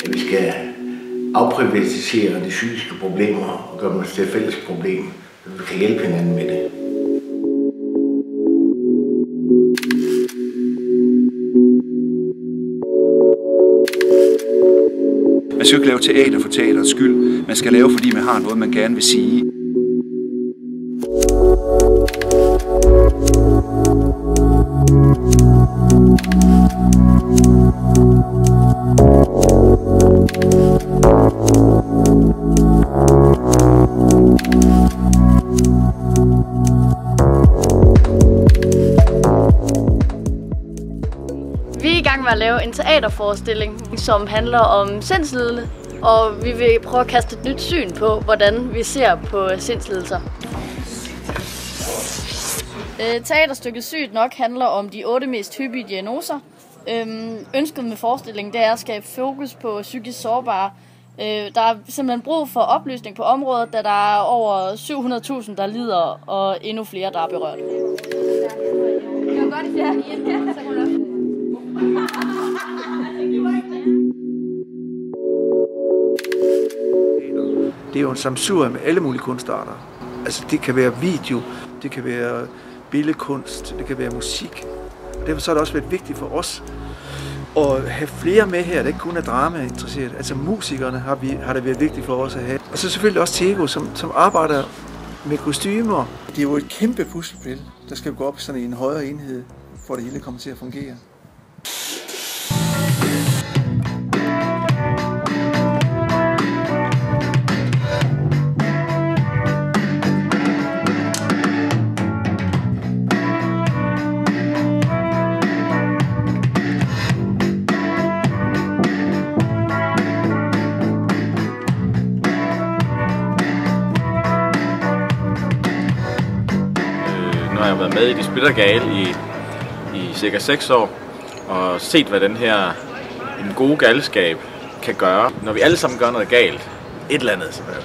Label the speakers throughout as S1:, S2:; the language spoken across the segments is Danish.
S1: Vi skal afprivatisere de psykiske problemer og gøre dem til et fælles problem, så vi kan hjælpe hinanden med det.
S2: Man skal ikke lave teater for teaterets skyld. Man skal lave, fordi man har noget, man gerne vil sige.
S3: Vi er i gang med at lave en teaterforestilling, som handler om sindslidelse, og vi vil prøve at kaste et nyt syn på, hvordan vi ser på sindslidelser. Teaterstykket Sygt nok handler om de 8 mest hyppige diagnoser. Ønsket med forestillingen det er at skabe fokus på psykisk sårbare. Der er simpelthen brug for oplysning på området, da der er over 700.000, der lider, og endnu flere, der er berørt.
S4: Det er jo en samsur med alle mulige kunstarter. Altså det kan være video, det kan være billedkunst, det kan være musik. Og derfor så har det også været vigtigt for os at have flere med her, der ikke kun er drama interesseret. Altså musikerne har det været vigtigt for os at have. Og så selvfølgelig også Tego, som arbejder med kostymer. Det er jo et kæmpe puslespil, der skal gå op sådan i en højere enhed, for det hele kommer til at fungere.
S5: Nu har jeg været med i De Splitter Gale i cirka 6 år, og set, hvad den her en god galskab kan gøre. Når vi alle sammen gør noget galt,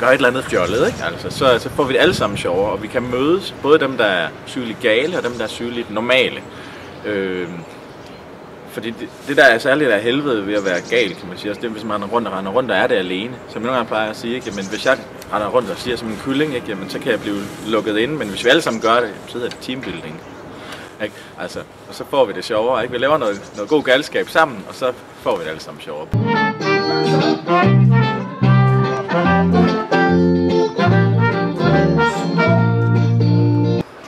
S5: gør et eller andet fjollet, ikke? Altså, så får vi det alle sammen sjovere, og vi kan mødes, både dem, der er sygeligt gale, og dem, der er sygeligt normale. Fordi det der er særligt af helvede ved at være gal, kan man sige, også det hvis man render rundt og er det alene. Så man nogle gange plejer at sige, ikke? Jamen, hvis jeg render rundt og siger som en kylling, ikke? Jamen, så kan jeg blive lukket inde, men hvis vi alle sammen gør det, så hedder det teambuilding. Ikke? Altså, og så får vi det sjovere, ikke? Vi laver noget god galskab sammen, og så får vi det alle sammen sjovere.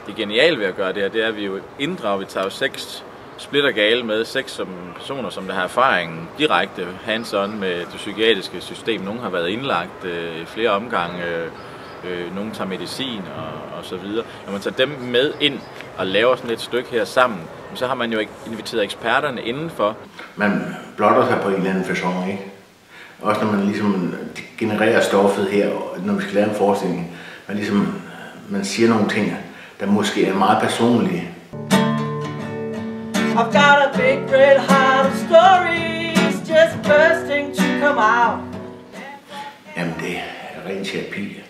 S5: Det geniale ved at gøre det her, det er, at vi jo inddrager, vi tager jo 6 Splitter Gale med 6 personer, som der har erfaring direkte hands-on med det psykiatriske system. Nogle har været indlagt i flere omgange, nogle tager medicin og så videre. Når man tager dem med ind og laver sådan et stykke her sammen, så har man jo inviteret eksperterne indenfor.
S1: Man blotter sig på en eller anden facon, ikke? Også når man ligesom genererer stoffet her, når vi skal lave en forestilling. Man siger nogle ting, der måske er meget personlige.
S6: I've got a big red heart of stories just bursting to come out.
S1: Jamen det er ren terapi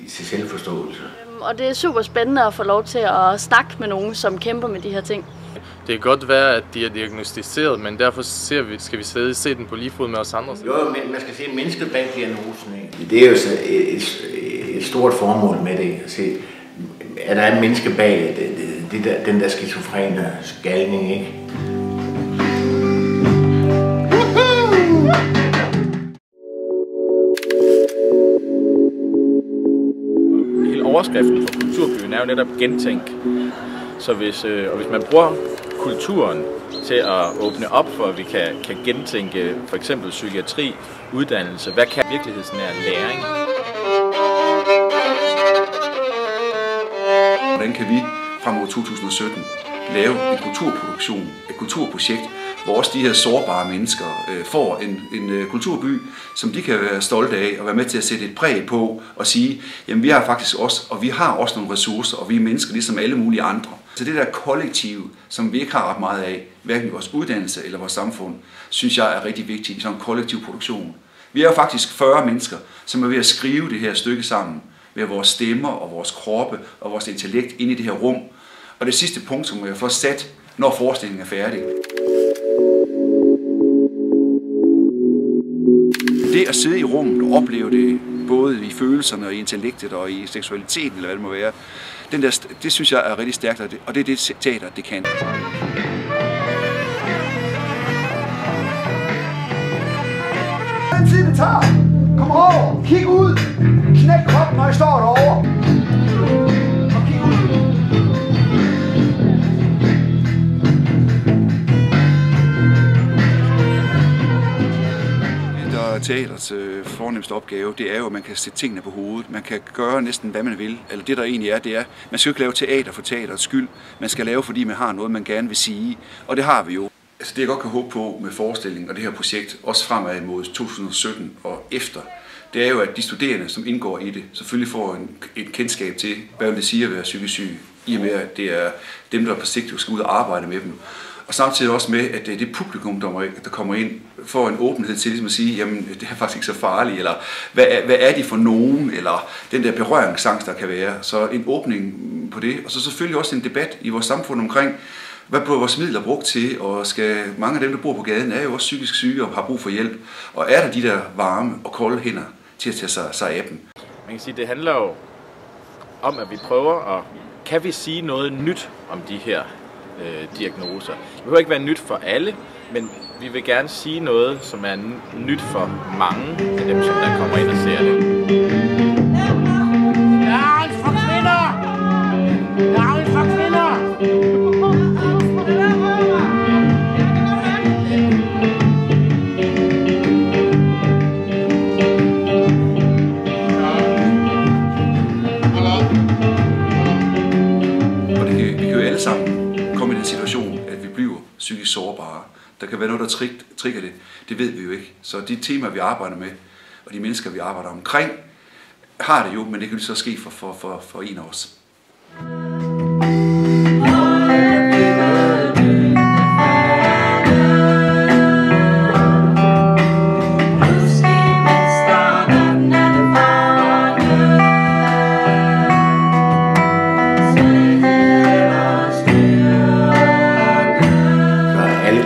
S1: til selvforståelse.
S3: Og det er super spændende at få lov til at snakke med nogen, som kæmper med de her ting.
S7: Det kan godt være, at de er diagnostiseret, men derfor skal vi stadig se den på lige fod med os andre.
S1: Jo, men man skal se mennesket bag diagnosen, ikke? Det er jo et stort formål med det, at se, at der er et menneske bag den der skizofrene galning, ikke?
S5: Hele overskriften for Kulturbyen er jo netop gentænk. Så hvis man bruger kulturen til at åbne op for, at vi kan gentænke for eksempel psykiatri, uddannelse, hvad kan virkelighedsnær læring?
S2: Hvordan kan vi frem mod 2017 lave en kulturproduktion, et kulturprojekt, hvor også de her sårbare mennesker får en kulturby, som de kan være stolte af og være med til at sætte et præg på og sige, jamen vi har faktisk også, og vi har også nogle ressourcer, og vi er mennesker ligesom alle mulige andre. Så det der kollektive, som vi ikke har ret meget af, hverken i vores uddannelse eller vores samfund, synes jeg er rigtig vigtigt i sådan en kollektiv produktion. Vi er jo faktisk 40 mennesker, som er ved at skrive det her stykke sammen, ved vores stemmer og vores kroppe og vores intellekt ind i det her rum. Og det sidste punkt, som jeg får sat når forestillingen er færdig. Det at sidde i rummet og opleve det, både i følelserne og i intellektet og i seksualiteten, eller hvad det må være, det synes jeg er rigtig stærkt, og det er det teater, det kan.
S8: Den tid det tager! Kom over! Kig ud! Knæk kroppen, når jeg står derovre! Og kig ud!
S2: Teaterets fornemmeste opgave, det er jo, at man kan sætte tingene på hovedet. Man kan gøre næsten, hvad man vil. Eller det, der egentlig er, det er, man skal jo ikke lave teater for teaterets skyld. Man skal lave, fordi man har noget, man gerne vil sige. Og det har vi jo. Altså det, jeg godt kan håbe på med forestillingen og det her projekt, også fremad mod 2017 og efter, det er jo, at de studerende, som indgår i det, selvfølgelig får et kendskab til, hvad det siger at være psykisk syg, i og med, at det er dem, der på sigt skal ud og arbejde med dem. Og samtidig også med, at det publikum, der kommer ind, får en åbenhed til ligesom at sige, jamen det er faktisk ikke så farligt, eller hvad er de for nogen, eller den der berøringsangst, der kan være. Så en åbning på det, og så selvfølgelig også en debat i vores samfund omkring, hvad bliver vores midler brugt til, og mange af dem, der bor på gaden, er jo også psykisk syge og har brug for hjælp. Og er der de der varme og kolde hænder til at tage sig af dem?
S5: Man kan sige, det handler jo om, at vi prøver kan vi sige noget nyt om de her diagnoser. Det behøver ikke være nyt for alle, men vi vil gerne sige noget, som er nyt for mange af dem, som der kommer ind og ser det.
S8: Jeg er alt for kvinder! Jeg er alt for kvinder!
S2: Og vi kan jo alle sammen komme i den situation, at vi bliver psykisk sårbare. Der kan være noget, der trigger det. Det ved vi jo ikke. Så de temaer, vi arbejder med, og de mennesker, vi arbejder omkring, har det jo, men det kan så ske for en af os.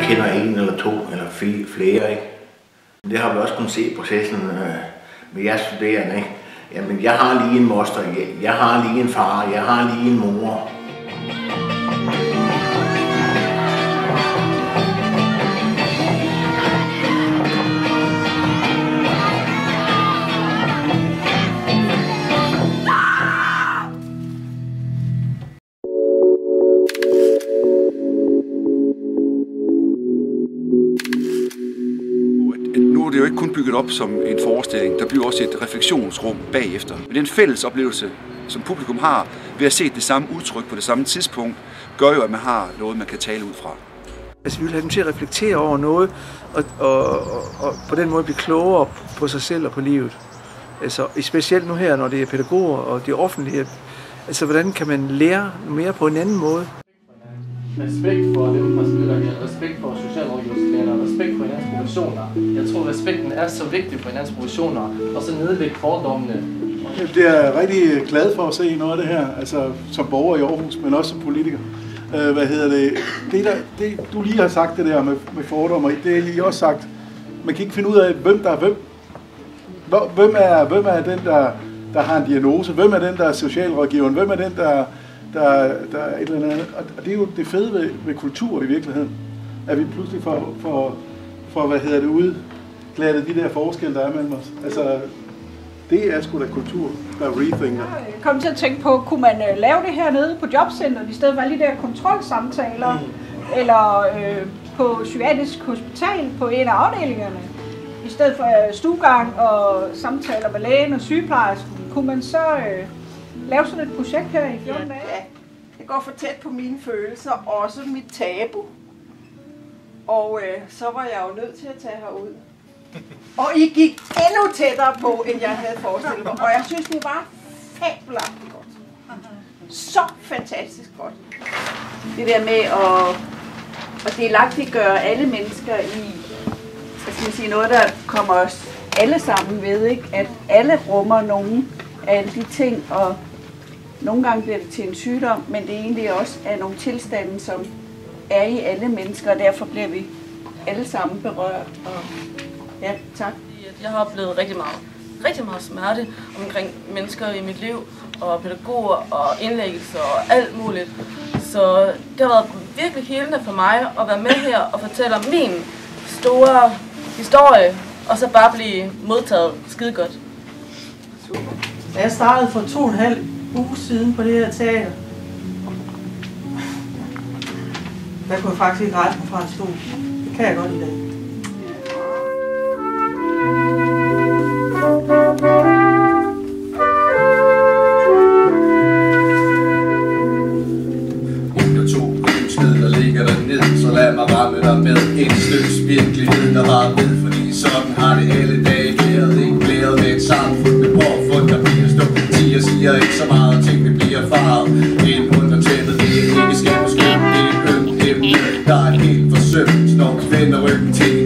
S1: Kender en eller to eller flere, ikke? Det har vi også kunnet se i processen med jeres studerende, ikke? Jamen, jeg har lige en moster, jeg har lige en far, jeg har lige en mor.
S2: Det er jo ikke kun bygget op som en forestilling, der bliver også et refleksionsrum bagefter. Men den fælles oplevelse, som publikum har ved at se det samme udtryk på det samme tidspunkt, gør jo, at man har noget, man kan tale ud fra.
S4: Altså, vi vil have dem til at reflektere over noget, og på den måde blive klogere på sig selv og på livet. Altså, specielt nu her, når det er pædagoger og det offentlige. Altså, hvordan kan man lære mere på en anden måde?
S9: Respekt for dem fra spillergæld, respekt for socialrådgiversklæder, respekt for hinandens professioner. Jeg tror, respekten er så vigtig for hinandens professioner, og så nedlægge fordommene.
S10: Det er jeg rigtig glad for at se noget af det her, altså som borger i Aarhus, men også som politiker. Det du lige har sagt det der med fordomme, det har I også sagt. Man kan ikke finde ud af, hvem der er hvem. Hvem er den, der har en diagnose? Hvem er den, der er socialrådgiveren? Hvem er den, der er et eller andet? Og det er jo det fede ved kultur i virkeligheden. At vi pludselig får udglattet de der forskelle, der er mellem os. Altså, det er sgu da kultur, der rethinker.
S11: Jeg kom til at tænke på, kunne man lave det her nede på jobcenteret, i stedet for alle de der kontrolsamtaler, eller på psykiatrisk hospital på en af afdelingerne, i stedet for stuegang og samtaler med lægen og sygeplejersken, kunne man så lave sådan et projekt her i 14 dage?
S12: Ja, det går for tæt på mine følelser, også mit tabu. Og så var jeg jo nødt til at tage herud. Og I gik endnu tættere på, end jeg havde forestillet mig. Og jeg synes, det var fabelagtigt godt. Så fantastisk godt. Det der med at delagtiggøre alle mennesker i, hvad skal man sige, noget, der kommer os alle sammen ved, ikke? At alle rummer nogle af alle de ting, og nogle gange bliver det til en sygdom, men det egentlig også er nogle tilstande, som er i alle mennesker, og derfor bliver vi alle sammen berørt. Og ja, tak.
S13: Jeg har oplevet rigtig meget smerte omkring mennesker i mit liv, og pædagoger og indlæggelser og alt muligt. Så det har været virkelig helende for mig at være med her og fortælle om min store historie, og så bare blive modtaget skide godt.
S6: Super. Jeg startede for 2,5 uger siden på det her teater. Der kunne jeg faktisk ikke rejse mig fra en stol. Det kan jeg godt i dag.
S14: Ligger der ned, så lad mig ramme dig med en sløs virkelighed, der var ved, fordi sådan har det alle dage været, ikke blæret med et samfund med påfund, der bliver stået. Tiger siger ikke så meget, ting det bliver faret ind under tættet, det er ikke skæmt og skønt, det er et ømt emne, der er helt forsømt, når vi vender ryggen til